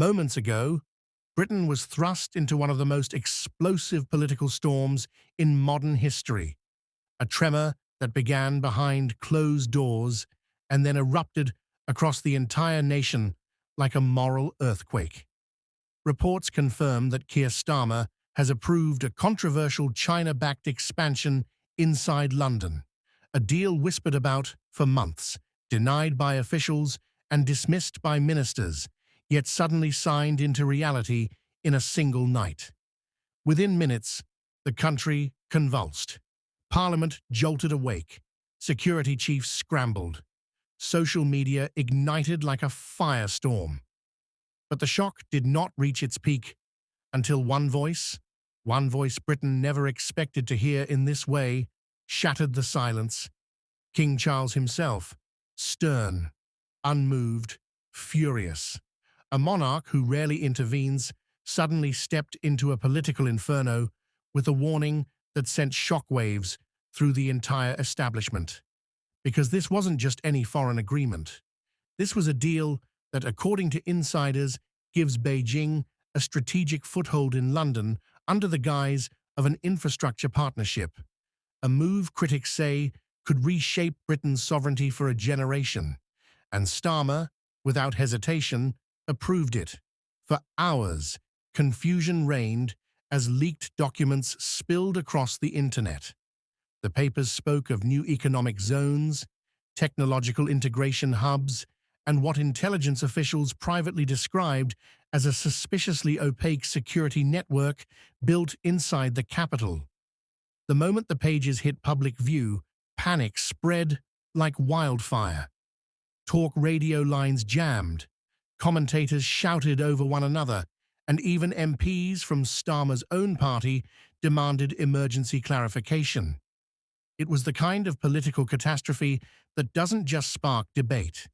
Moments ago, Britain was thrust into one of the most explosive political storms in modern history, a tremor that began behind closed doors and then erupted across the entire nation like a moral earthquake. Reports confirm that Keir Starmer has approved a controversial China-backed expansion inside London, a deal whispered about for months, denied by officials and dismissed by ministers, yet suddenly signed into reality in a single night. Within minutes, the country convulsed. Parliament jolted awake. Security chiefs scrambled. Social media ignited like a firestorm. But the shock did not reach its peak until one voice Britain never expected to hear in this way, shattered the silence. King Charles himself, stern, unmoved, furious. A monarch who rarely intervenes suddenly stepped into a political inferno with a warning that sent shockwaves through the entire establishment. Because this wasn't just any foreign agreement. This was a deal that, according to insiders, gives Beijing a strategic foothold in London under the guise of an infrastructure partnership, a move critics say could reshape Britain's sovereignty for a generation. And Starmer, without hesitation, approved it. For hours, confusion reigned as leaked documents spilled across the internet. The papers spoke of new economic zones, technological integration hubs, and what intelligence officials privately described as a suspiciously opaque security network built inside the capital. The moment the pages hit public view, panic spread like wildfire. Talk radio lines jammed, commentators shouted over one another, and even MPs from Starmer's own party demanded emergency clarification. It was the kind of political catastrophe that doesn't just spark debate.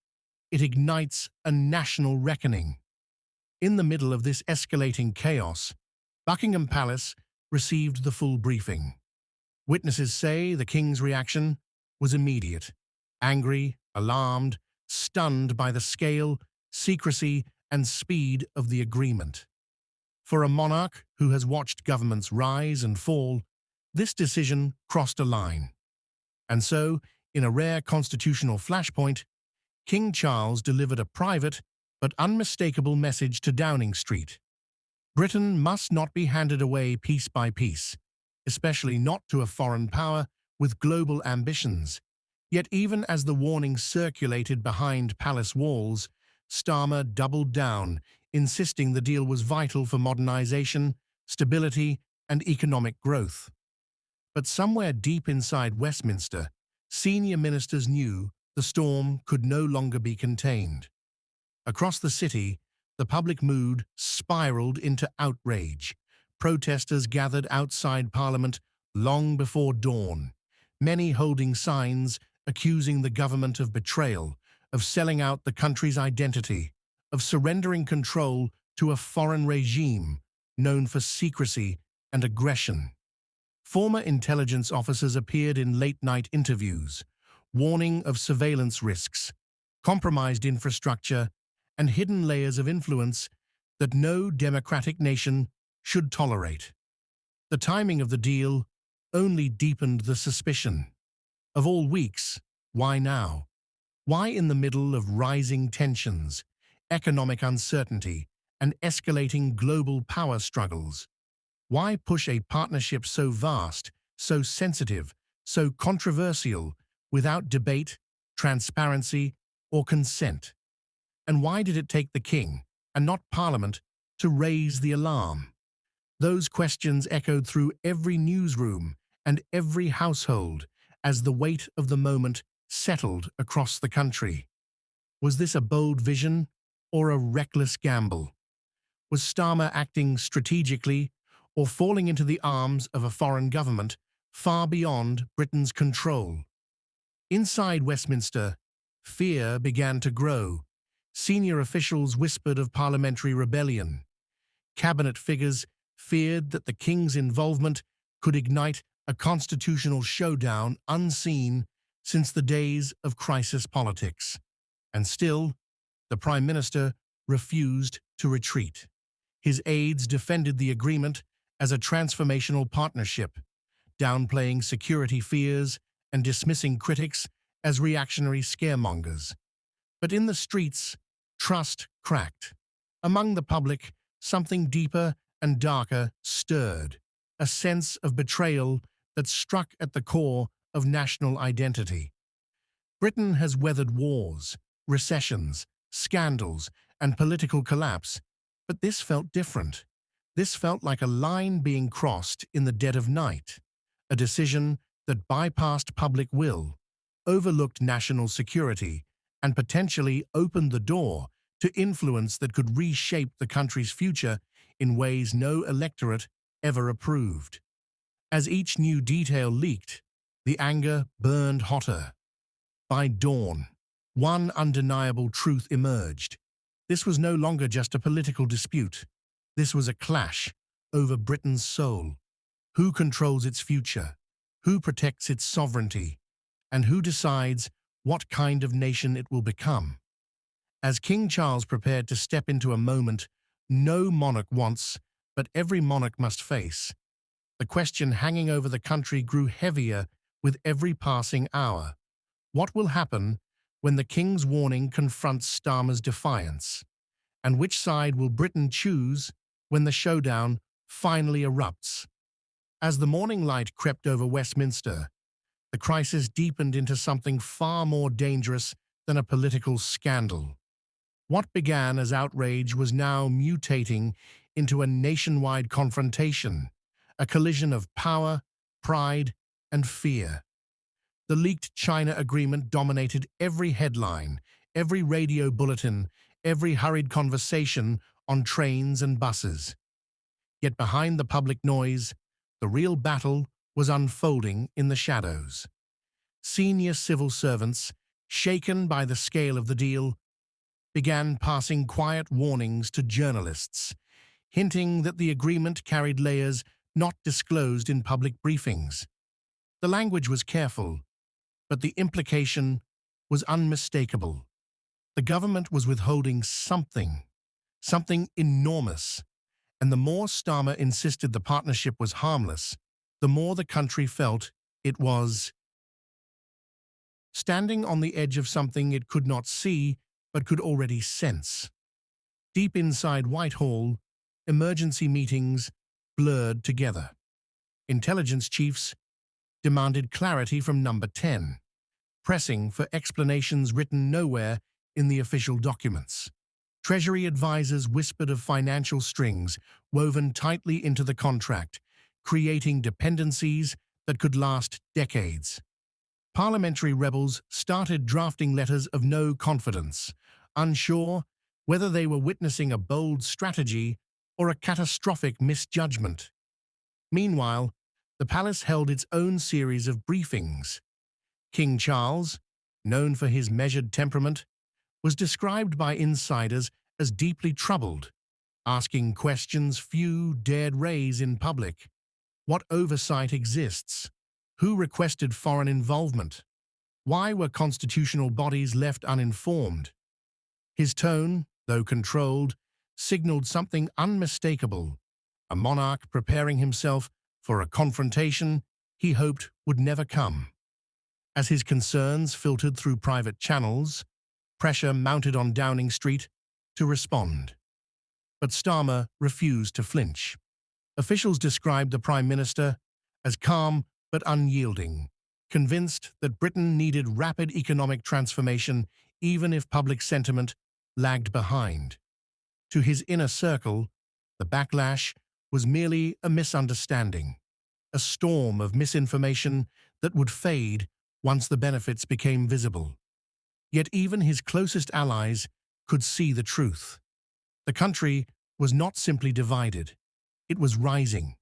It ignites a national reckoning. In the middle of this escalating chaos, Buckingham Palace received the full briefing. Witnesses say the king's reaction was immediate, angry, alarmed, stunned by the scale, secrecy, and speed of the agreement. For a monarch who has watched governments rise and fall, this decision crossed a line. And so, in a rare constitutional flashpoint, King Charles delivered a private but unmistakable message to Downing Street. Britain must not be handed away piece by piece, especially not to a foreign power with global ambitions. Yet even as the warning circulated behind palace walls, Starmer doubled down, insisting the deal was vital for modernization, stability, and economic growth. But somewhere deep inside Westminster, senior ministers knew the storm could no longer be contained. Across the city, the public mood spiraled into outrage. Protesters gathered outside Parliament long before dawn, many holding signs accusing the government of betrayal, of selling out the country's identity, of surrendering control to a foreign regime known for secrecy and aggression. Former intelligence officers appeared in late-night interviews, warning of surveillance risks, compromised infrastructure, and hidden layers of influence that no democratic nation should tolerate. The timing of the deal only deepened the suspicion. Of all weeks, why now? Why in the middle of rising tensions, economic uncertainty, and escalating global power struggles? Why push a partnership so vast, so sensitive, so controversial, without debate, transparency, or consent? And why did it take the king, and not Parliament, to raise the alarm? Those questions echoed through every newsroom and every household as the weight of the moment settled across the country. Was this a bold vision or a reckless gamble? Was Starmer acting strategically or falling into the arms of a foreign government far beyond Britain's control? Inside Westminster, fear began to grow. Senior officials whispered of parliamentary rebellion. Cabinet figures feared that the king's involvement could ignite a constitutional showdown unseen since the days of crisis politics. And still, the Prime Minister refused to retreat. His aides defended the agreement as a transformational partnership, downplaying security fears and dismissing critics as reactionary scaremongers. But in the streets, trust cracked. Among the public, something deeper and darker stirred, a sense of betrayal that struck at the core of national identity. Britain has weathered wars, recessions, scandals, and political collapse, but this felt different. This felt like a line being crossed in the dead of night, a decision that bypassed public will, overlooked national security, and potentially opened the door to influence that could reshape the country's future in ways no electorate ever approved. As each new detail leaked, the anger burned hotter. By dawn, one undeniable truth emerged. This was no longer just a political dispute. This was a clash over Britain's soul. Who controls its future? Who protects its sovereignty? And who decides what kind of nation it will become? As King Charles prepared to step into a moment no monarch wants, but every monarch must face, the question hanging over the country grew heavier with every passing hour. What will happen when the King's warning confronts Starmer's defiance? And which side will Britain choose when the showdown finally erupts? As the morning light crept over Westminster, the crisis deepened into something far more dangerous than a political scandal. What began as outrage was now mutating into a nationwide confrontation, a collision of power, pride, and fear. The leaked China agreement dominated every headline, every radio bulletin, every hurried conversation on trains and buses. Yet behind the public noise, the real battle was unfolding in the shadows. Senior civil servants, shaken by the scale of the deal, began passing quiet warnings to journalists, hinting that the agreement carried layers not disclosed in public briefings. The language was careful, but the implication was unmistakable. The government was withholding something enormous, and the more Starmer insisted the partnership was harmless, the more the country felt it was standing on the edge of something it could not see but could already sense. Deep inside Whitehall, emergency meetings blurred together. Intelligence chiefs demanded clarity from Number 10, pressing for explanations written nowhere in the official documents. Treasury advisors whispered of financial strings woven tightly into the contract, creating dependencies that could last decades. Parliamentary rebels started drafting letters of no confidence, unsure whether they were witnessing a bold strategy or a catastrophic misjudgment. Meanwhile, the palace held its own series of briefings. King Charles, known for his measured temperament, was described by insiders as deeply troubled, asking questions few dared raise in public. What oversight exists? Who requested foreign involvement? Why were constitutional bodies left uninformed? His tone, though controlled, signaled something unmistakable, a monarch preparing himself for a confrontation he hoped would never come. As his concerns filtered through private channels, pressure mounted on Downing Street to respond. But Starmer refused to flinch. Officials described the Prime Minister as calm but unyielding, convinced that Britain needed rapid economic transformation even if public sentiment lagged behind. To his inner circle, the backlash was merely a misunderstanding, a storm of misinformation that would fade once the benefits became visible. Yet even his closest allies could see the truth. The country was not simply divided, it was rising.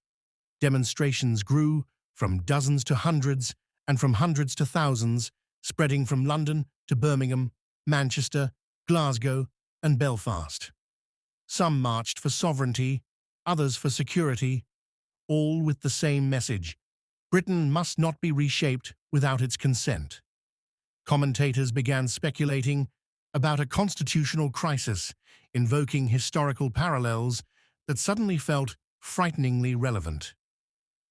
Demonstrations grew from dozens to hundreds, and from hundreds to thousands, spreading from London to Birmingham, Manchester, Glasgow, and Belfast. Some marched for sovereignty, others for security, all with the same message: Britain must not be reshaped without its consent. Commentators began speculating about a constitutional crisis invoking historical parallels that suddenly felt frighteningly relevant.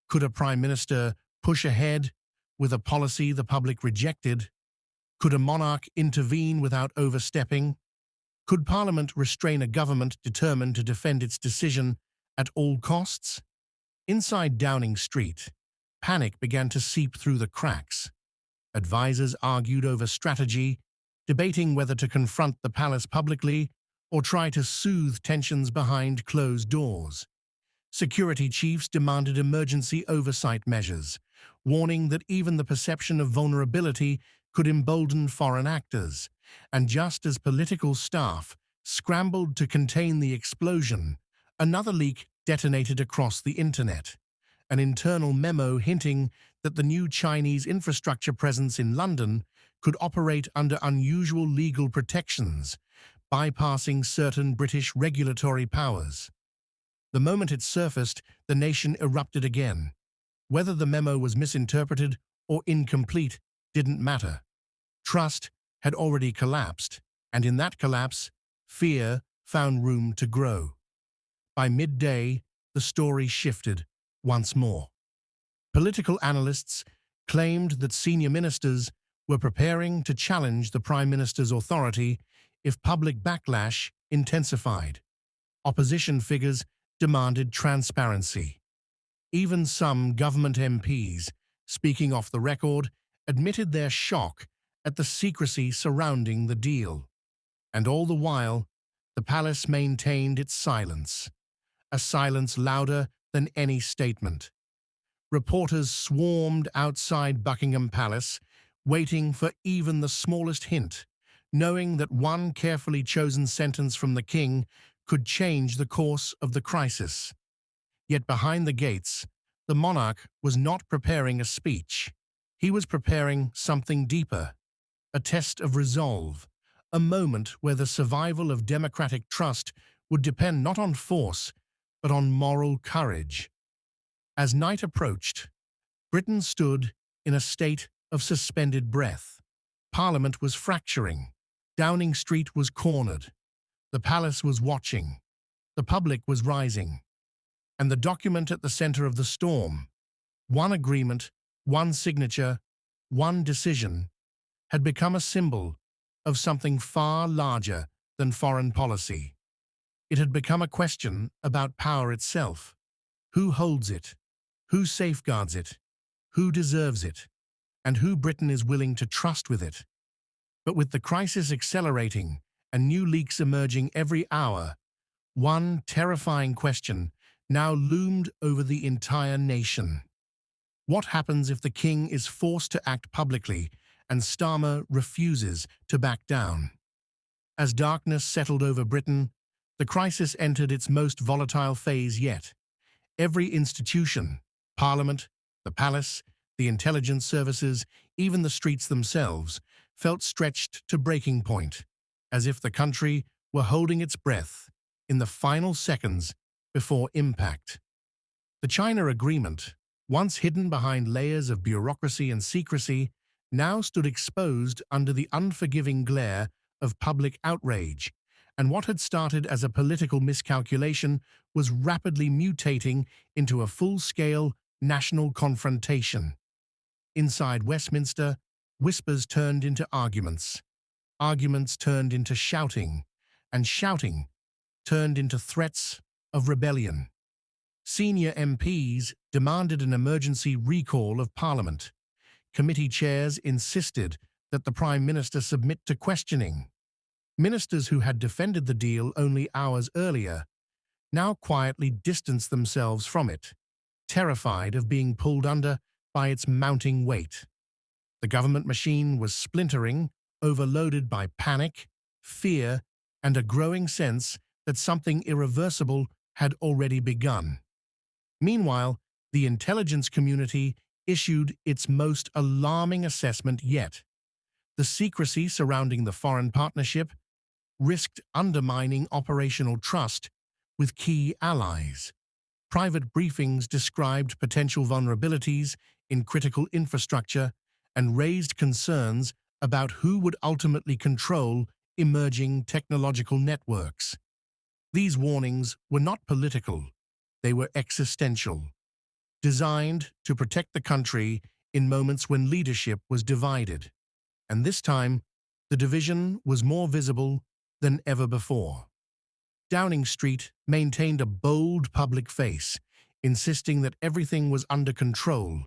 Could a prime minister push ahead with a policy the public rejected? Could a monarch intervene without overstepping? Could Parliament restrain a government determined to defend its decision at all costs? Inside Downing Street, panic began to seep through the cracks. Advisers argued over strategy, debating whether to confront the palace publicly or try to soothe tensions behind closed doors. Security chiefs demanded emergency oversight measures, warning that even the perception of vulnerability could embolden foreign actors. And just as political staff scrambled to contain the explosion, another leak detonated across the internet. An internal memo hinting that the new Chinese infrastructure presence in London could operate under unusual legal protections, bypassing certain British regulatory powers. The moment it surfaced, the nation erupted again. Whether the memo was misinterpreted or incomplete didn't matter. Trust had already collapsed, and in that collapse, fear found room to grow. By midday, the story shifted once more. Political analysts claimed that senior ministers were preparing to challenge the Prime Minister's authority if public backlash intensified. Opposition figures demanded transparency. Even some government MPs, speaking off the record, admitted their shock at the secrecy surrounding the deal. And all the while, the palace maintained its silence, a silence louder than any statement. Reporters swarmed outside Buckingham Palace, waiting for even the smallest hint, knowing that one carefully chosen sentence from the king could change the course of the crisis. Yet behind the gates, the monarch was not preparing a speech. He was preparing something deeper, a test of resolve, a moment where the survival of democratic trust would depend not on force, but on moral courage. As night approached, Britain stood in a state of suspended breath. Parliament was fracturing. Downing Street was cornered. The palace was watching. The public was rising. And the document at the center of the storm, one agreement, one signature, one decision, had become a symbol of something far larger than foreign policy. It had become a question about power itself. Who holds it? Who safeguards it? Who deserves it? And who Britain is willing to trust with it? But with the crisis accelerating and new leaks emerging every hour, one terrifying question now loomed over the entire nation. What happens if the king is forced to act publicly and Starmer refuses to back down? As darkness settled over Britain, the crisis entered its most volatile phase yet. Every institution, Parliament, the palace, the intelligence services, even the streets themselves, felt stretched to breaking point, as if the country were holding its breath in the final seconds before impact. The China Agreement, once hidden behind layers of bureaucracy and secrecy, now stood exposed under the unforgiving glare of public outrage, and what had started as a political miscalculation was rapidly mutating into a full-scale national confrontation. Inside Westminster, whispers turned into arguments turned into shouting, and shouting turned into threats of rebellion. Senior MPs demanded an emergency recall of Parliament. Committee chairs insisted that the Prime Minister submit to questioning. Ministers who had defended the deal only hours earlier now quietly distanced themselves from it, terrified of being pulled under by its mounting weight. The government machine was splintering, overloaded by panic, fear, and a growing sense that something irreversible had already begun. Meanwhile, the intelligence community issued its most alarming assessment yet. The secrecy surrounding the foreign partnership risked undermining operational trust with key allies. Private briefings described potential vulnerabilities in critical infrastructure and raised concerns about who would ultimately control emerging technological networks. These warnings were not political, they were existential, designed to protect the country in moments when leadership was divided. And this time, the division was more visible than ever before. Downing Street maintained a bold public face, insisting that everything was under control,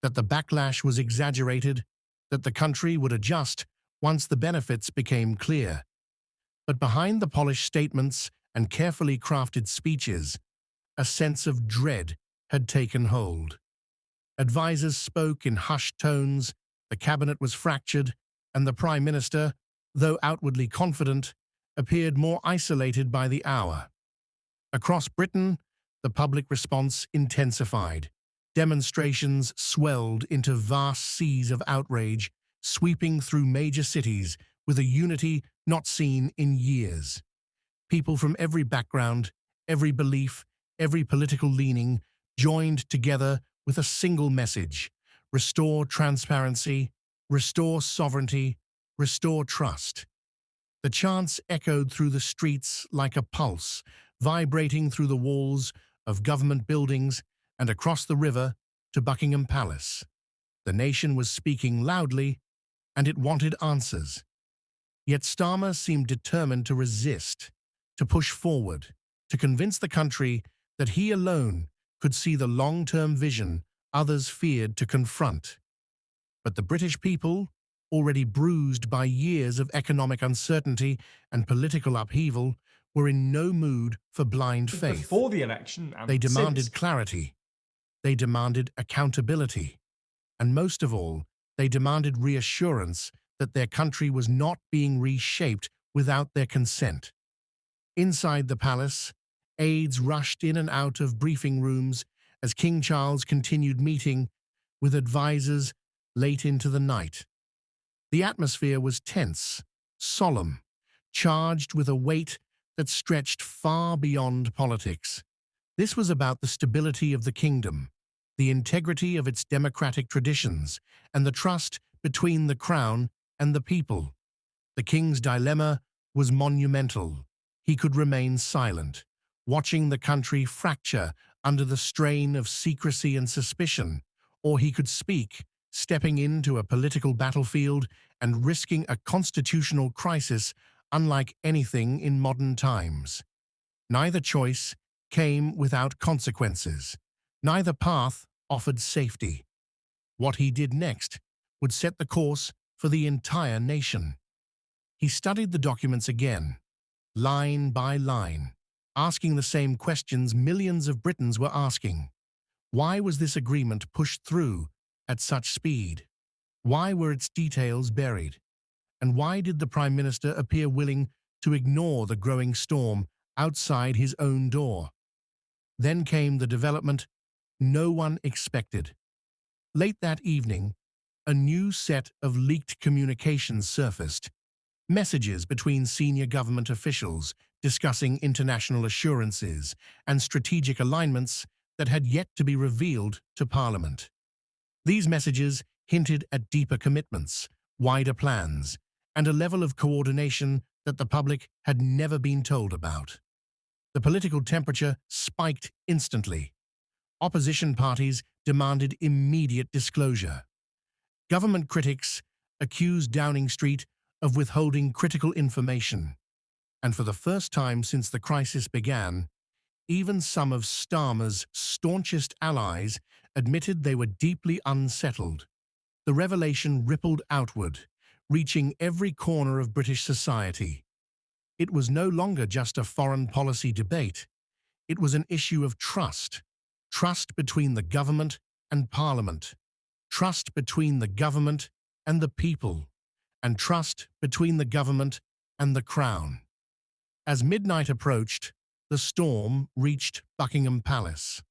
that the backlash was exaggerated, that the country would adjust once the benefits became clear. But behind the polished statements and carefully crafted speeches, a sense of dread had taken hold. Advisers spoke in hushed tones, the cabinet was fractured, and the Prime Minister, though outwardly confident, appeared more isolated by the hour. Across Britain, the public response intensified. Demonstrations swelled into vast seas of outrage, sweeping through major cities with a unity not seen in years. People from every background, every belief, every political leaning joined together with a single message: restore transparency, restore sovereignty, restore trust. The chants echoed through the streets like a pulse, vibrating through the walls of government buildings and across the river to Buckingham Palace. The nation was speaking loudly, and it wanted answers. Yet Starmer seemed determined to resist, to push forward, to convince the country that he alone could see the long-term vision others feared to confront. But the British people, already bruised by years of economic uncertainty and political upheaval, were in no mood for blind faith. Before the election and They demanded since. clarity. They demanded accountability. And most of all, they demanded reassurance that their country was not being reshaped without their consent. Inside the palace, aides rushed in and out of briefing rooms as King Charles continued meeting with advisers late into the night. The atmosphere was tense, solemn, charged with a weight that stretched far beyond politics. This was about the stability of the kingdom, the integrity of its democratic traditions, and the trust between the crown and the people. The king's dilemma was monumental. He could remain silent, watching the country fracture under the strain of secrecy and suspicion, or he could speak, stepping into a political battlefield and risking a constitutional crisis unlike anything in modern times. Neither choice came without consequences. Neither path offered safety. What he did next would set the course for the entire nation. He studied the documents again, line by line, asking the same questions millions of Britons were asking. Why was this agreement pushed through at such speed? Why were its details buried? And why did the Prime Minister appear willing to ignore the growing storm outside his own door? Then came the development no one expected. Late that evening, a new set of leaked communications surfaced. Messages between senior government officials discussing international assurances and strategic alignments that had yet to be revealed to Parliament. These messages hinted at deeper commitments, wider plans, and a level of coordination that the public had never been told about. The political temperature spiked instantly. Opposition parties demanded immediate disclosure. Government critics accused Downing Street of withholding critical information. And for the first time since the crisis began, even some of Starmer's staunchest allies admitted they were deeply unsettled. The revelation rippled outward, reaching every corner of British society. It was no longer just a foreign policy debate. It was an issue of trust. Trust between the government and Parliament. Trust between the government and the people. And trust between the government and the Crown. As midnight approached, the storm reached Buckingham Palace.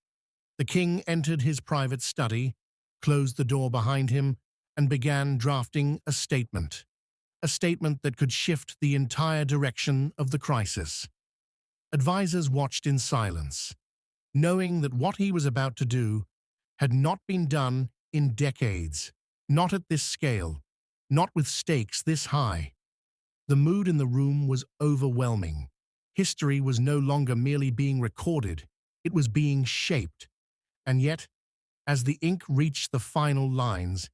The king entered his private study, closed the door behind him, and began drafting a statement that could shift the entire direction of the crisis. Advisers watched in silence, knowing that what he was about to do had not been done in decades, not at this scale, not with stakes this high. The mood in the room was overwhelming. History was no longer merely being recorded, it was being shaped. And yet, as the ink reached the final lines,